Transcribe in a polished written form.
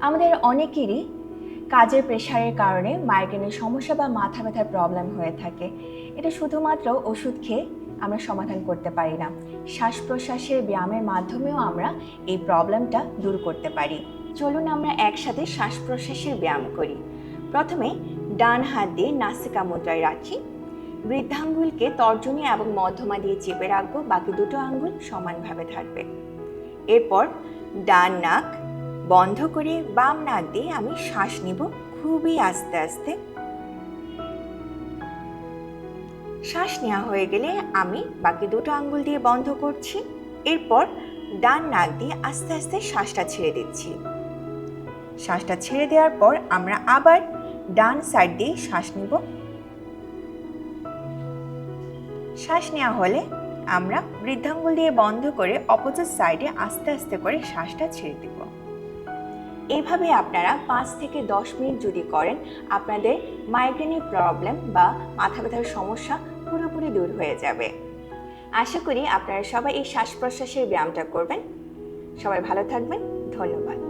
আমাদের অনেকেরই কাজের প্রেশারের কারণে মাইগ্রেনের সমস্যা বা মাথা ব্যথার প্রবলেম হয়ে থাকে। এটা শুধুমাত্র ওষুধ খেয়ে আমরা সমাধান করতে পারি না, শ্বাস প্রশ্বাসের ব্যায়ামের মাধ্যমেও আমরা এই প্রবলেমটা দূর করতে পারি। চলুন আমরা একসাথে শ্বাস প্রশ্বাসের ব্যায়াম করি। প্রথমে ডান হাত দিয়ে নাসিকা মুদ্রায় রাখি, বৃদ্ধাঙ্গুলকে তর্জনী এবং মধ্যমা দিয়ে চেপে রাখবো, বাকি দুটো আঙ্গুল সমানভাবে থাকবে। এরপর ডান নাক বন্ধ করে বাম নাক দিয়ে আমি শ্বাস নিব খুবই আস্তে আস্তে। শ্বাস নেওয়া হয়ে গেলে আমি বাকি দুটো আঙ্গুল দিয়ে বন্ধ করছি। এরপর ডান নাক দিয়ে আস্তে আস্তে শ্বাসটা ছেড়ে দিচ্ছি। শ্বাসটা ছেড়ে দেওয়ার পর আমরা আবার ডান সাইড দিয়ে শ্বাস নিব। শ্বাস নেওয়া হলে আমরা বৃদ্ধাঙ্গুল দিয়ে বন্ধ করে অপোজিট সাইডে আস্তে আস্তে করে শ্বাসটা ছেড়ে দেব। এইভাবে আপনারা 5 থেকে 10 মিনিট যদি করেন, আপনাদের মাইগ্রেনের প্রবলেম বা মাথা ব্যথার সমস্যা পুরোপুরি দূর হয়ে যাবে। আশা করি আপনারা সবাই এই শ্বাস প্রশ্বাসের ব্যায়ামটা করবেন। সবাই ভালো থাকবেন। ধন্যবাদ।